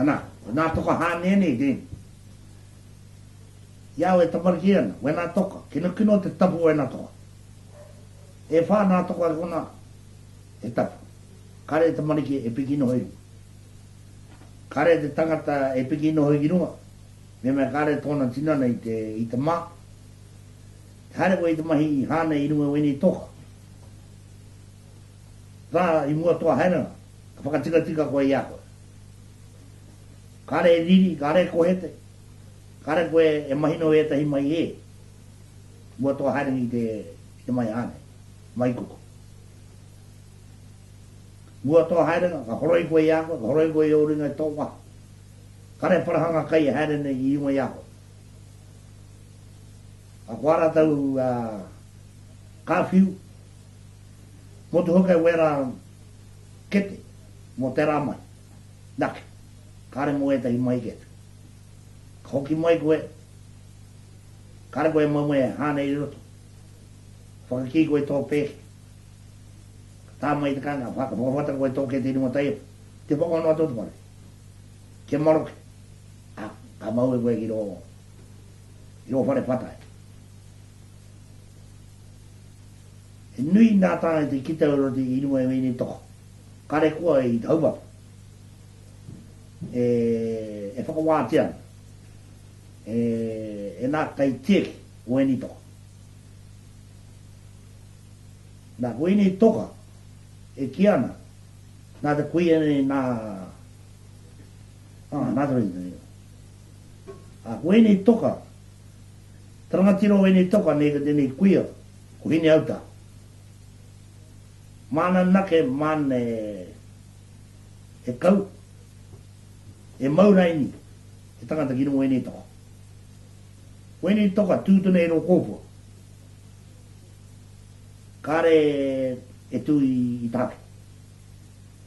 ana na toka hane ni din ya we tamarkian we na toka kino te tapu we na toka e fa na toka kona e tapu kare tamariki e pikino hoi kare te tangata e pikino hoi girunga me kare tona tinana i te ma hare ko i te mahi hane i runga weni toka ra i mua toa haina ka whakatika koe i ako kare e riri, kare e kohete kare koe e mahino e tahi mai e mua toa haina i te mai hane mai kuko mua toa haina ka horoi koe i ako ka horoi koe i oringa i toa kare parahanga kai e haina i runga i ako a kuara tau kawhiu mo te hoka wera kete mo te ramai nake kare mo e tahi mai kete hoki mai koe kare koe mamu e hane i roto whakaki koe tō pēke tā mai te kanga whakawhata koe tō kete i runga taia te whakano a tōtu pare ke maroke ka mau e koe ki ro whare patai e nui nā tāna te kita uro te inua e wini toko. Kare kua i taupapa. E whakawātia. E nā kai tieki o eni toko. Nā koini toka e kiana. Nā te kui ene nā... nā te rini. A koini toka. Tarangatiro o eni toka ne ka tene kuia. Ko hini auta. Mana nake man e kau e mauraini e tangata kino wene toka wene toka tūtuna e no kōpua kare e tū i take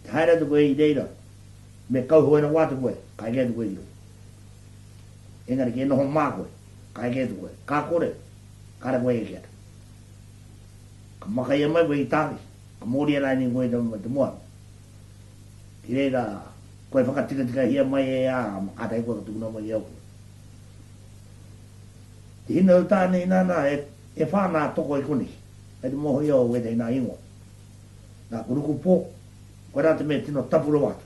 te haere tu koe i reira me kau hoe na watu koe kai kē tu koe i ro engari ke noho mā koe kai kē tu koe kā kore kare koe e kia ka makai e mai koe i take mori ala ni koe te mua. I reira, koe whakatika hia mai e a, atai koe katukuna mai au. Te hina u tāne i nana e whānā toko i kuni. E te moho i au e te ina ingo. Nā kuruku pō, koe rā te mea tino tapuro watu.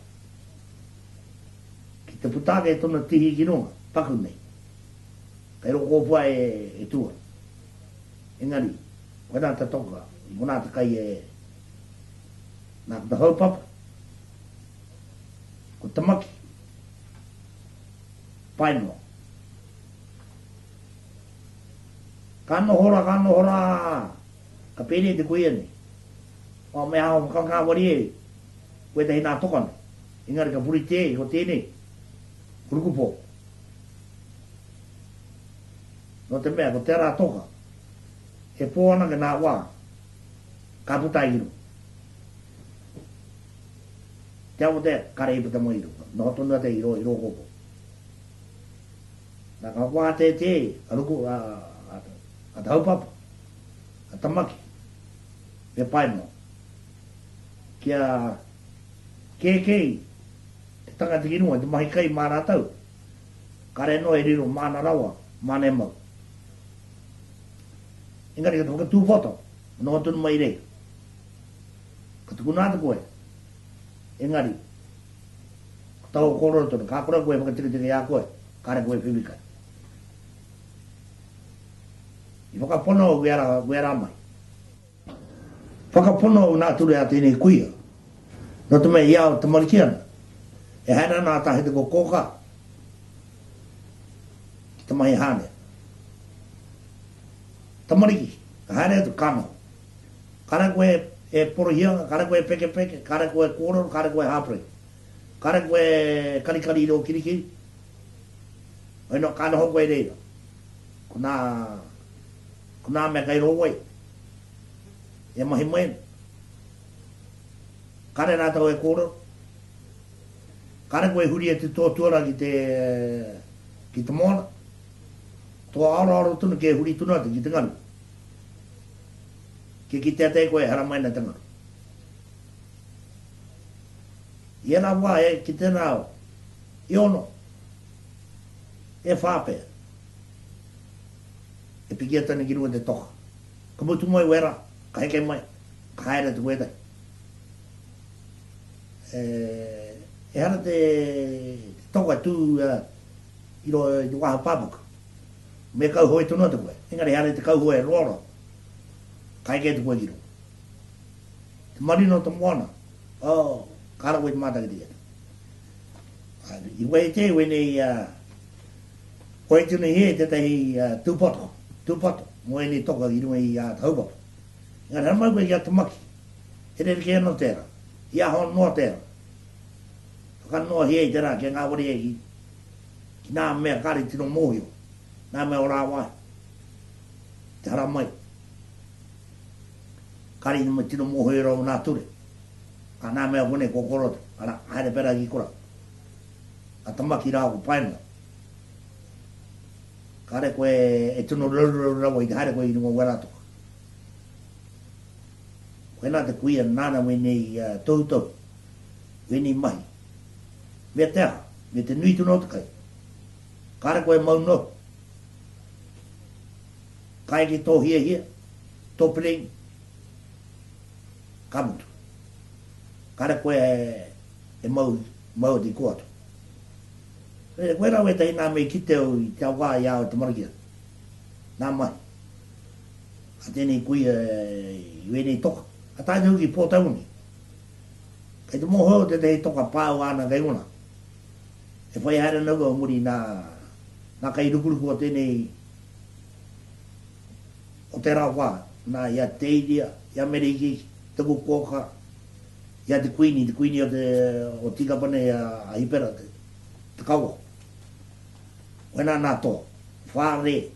Ki te putake e tona tihi ki nunga, paku nei. Kai roko pua e tua. Engari, koe rā te toka, i mona te kai e nā te hau papa, ko tamaki, painoa. Kano hora, ka pēne te koe ane. O mea hao whakanga wari e, koe te hina tokana. Engari ka puri te, ko tēne, kurukupo. No te mea, ko te rā toka, e pōana ke nā wā, ka putai iru. Te awo te kare i puta mo iru, no tonu te iro kopo. Nā ka wā te, a ruku, a taupapa, a tamaki, me paino. Kia kēkei, te tanga te kinua, te mahi kai mā rātau. Kare no e riro mana rawa, mana e mau. Engari ka te whakatū whata, no tonu mai rei. Ka tuku nā te koe. Engari, tau kororo tonu, kā kura koe whakatika ia koe, kare koe whiwika. I whakapono o wera mai. Whakapono o nā ture a tēnei kuia. No te mea iau te marikiana. E haina nā tahete ko kōka. Ki te mahi hane. Tamariki, ka haere atu kano. Kare koe e porohianga, kare koe peke, kare koe kōroro, kare koe hapre. Kare koe karikari iro kirikiri. Oi no kano hoko e reira. Ko nā mea kai rowai. E mahi moen. Kare nā tau e kōroro. Kare koe huri e te tōtuara ki te moana. Tō aro tunu ke huri tunu atu ki te ngaru. Ke ki te ate koe haramaina te ngaru. Iena wā e ki tēnā au. I ono. E whāpea. E pikia tani ki rua te toka. Ka mutu mai wera, ka heke mai, ka haere te wetai. E hana te toka tū i waha pāpuka. Me kau hoi tunu te koe. Engari hare te kau hoi roro. Ka heke te koe ki rua. Te marino te moana. Oh, kara koe te mātaki te ata. I wei te wene koe tunu he te tahi tūpoto. Tūpoto. Mo ene toka i rua i taupoto. Engari hana mai koe ki a te maki. E re ke ano tera. I a hon noa tera. Ka noa he i tera ke ngā wari e ki nā mea kari tino mōhio. Nā mea o rā wai. Te hara mai. Kari tino mōhio rau nā ture. Ka nā mea wene kokorote. Ana haere pera ki kura. A tamaki rā ko paina. Kare koe e tino rau i te haere koe i rungo wera toka. Koe nā te kuia nāna wene i tau. Wene i mahi. Mea te aha. Me te nui tuno te kai. Kare koe mau no. Kai ki tō hia. Tō piring. Ka mutu. Kare koe e mau di kuatu. Koe rau e tahi nā mei ki teo i te awā i au te marakia. Nā mai. A tēnei kuia i wene i toka. A tāne huki pōtauni. Kei te moho te te toka pāu ana gaimuna. E whai haere nau o muri nā kai rukuruku o tēnei o te rāwā. Nā ia teiria, ia meriki, te kukoka, ia te kuini o tikapane a hipera te kaua. Wena nā tō, whāre,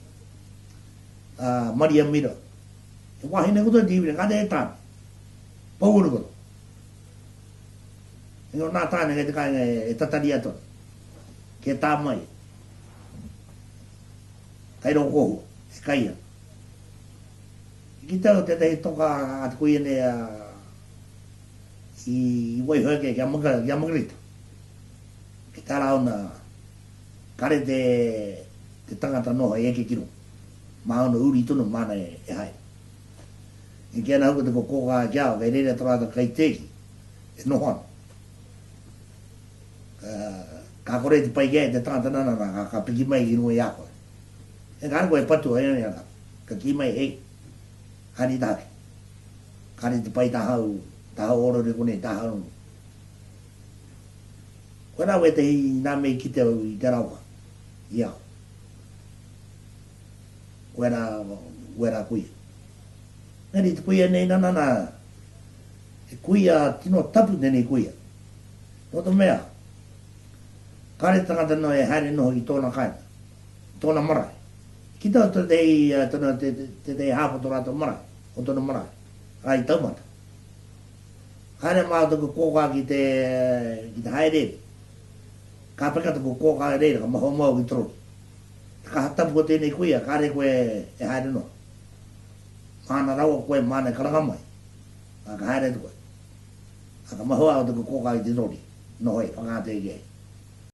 Maria Mira. E wahine kuta tīwire, kate e tāne. Pauru koto. Ingo nā tāne kei te kāinga e tatari ato. Ke tā mai. Kai rō kohu, e kaia. Ki tau te tei toka atu kui ene i wai hoke kia magarita. Ke tā rao na kare te tangata noha e eke kiro. Mauna uri tunu mana e hai. E kia na huka te kokoka kia, kai reira tarata kai teki, e nohana. Ka kore te pai kia te tangata nana ka piki mai ki nui ako. E ka anko e patu ai nani ana. Ka ki mai hei. Kari tāke. Kari te pai tahau oro re kone tahau. Koe rau e te hi nā mei ki te au i te rauka. Ia. Koe rā kuia. Neri te kuia nei nanana. E kuia tino tapu nei kuia. Toto mea. Kare tangata no e haere noho i tōna kaina. Tōna marae. Ki tau te hāpoto rātou marae. O tōna marae. Ai taumata. Haere mā tuku kōkā ki te haere. Ka peka tuku kōkā e reira ka maho mau ki troli. Ka hatapu ko tēnei kuia. Kare koe e haere noho. Mana rawa koe mana e karangamai. Ka haere tu koe. Ka maho au tuku kōkā ki te troli. Nohoi, whangāte i kei.